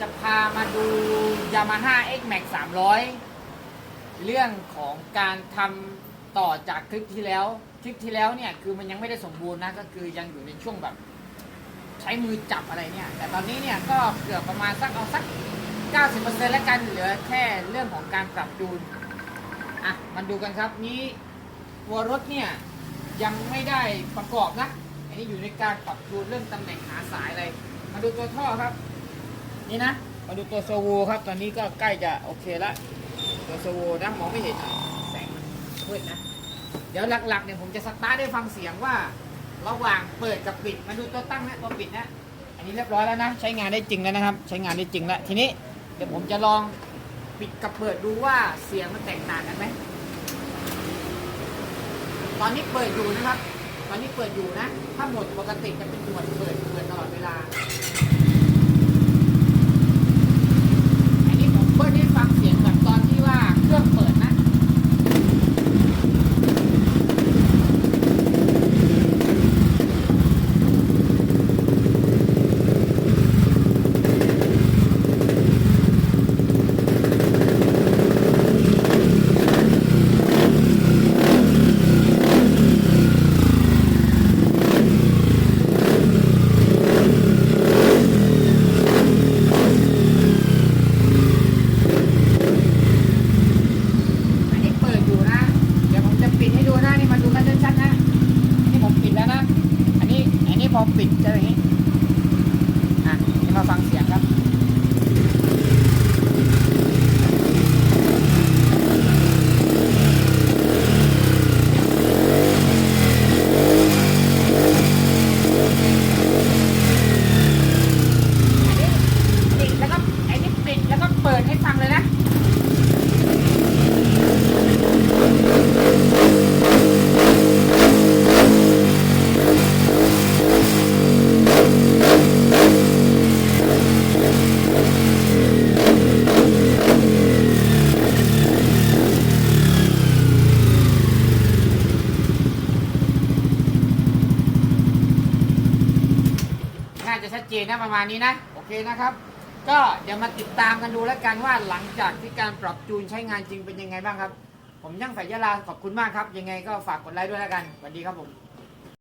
จะพามาดู Yamaha X-Max 300 เรื่องของการทำต่อจากคลิปที่แล้วเนี่ยคือมันยังไม่ได้สมบูรณ์นะก็คือยังอยู่ในช่วงแบบใช้มือจับอะไรเนี่ยแต่ตอนนี้เนี่ยก็เกือบประมาณสัก 90% แล้วกันเหลือแค่เรื่องของการปรับจูนอ่ะมาดูกันครับนี้ตัวรถเนี่ยยังไม่ได้ประกอบนะอันนี้อยู่ในการปรับจูนเรื่องตำแหน่งหาสายอะไรมาดูตัวท่อครับนี่นะมาดูตัวโซโวครับตอนนี้ก็ใกล้จะโอเคละตัวโซโวนะมองไม่เห็นแสงมันมืดนะเดี๋ยวหลักๆเนี่ยผมจะสตาร์ทได้ฟังเสียงว่าระหว่างเปิดกับปิดมาดูตัวตั้งนะตัวปิดนะอันนี้เรียบร้อยแล้วนะใช้งานได้จริงแล้วนะครับใช้งานได้จริงแล้วทีนี้เดี๋ยวผมจะลองปิดกับเปิดดูว่าเสียงมันแตกต่างกันไหมตอนนี้เปิดอยู่นะครับตอนนี้เปิดอยู่นะถ้าโหมดปกติจะเป็นโหมดเปิดตลอดเวลาอันนี้ผมเปิดให้ฟังเสียงแบบตอนที่ว่าเครื่องเปิดนะพอปิดจะอย่างนี้นี่มาฟังเสียงครับปิดแล้วก็ปิดแล้วก็เปิดให้ฟังเลยนะจะชัดเจนนะประมาณนี้นะโอเคนะครับก็เดี๋ยวมาติดตามกันดูแล้วกันว่าหลังจากที่การปรับจูนใช้งานจริงเป็นยังไงบ้างครับผมช่างสายยะลาขอบคุณมากครับยังไงก็ฝากกดไลค์ด้วยแล้วกันสวัสดีครับผม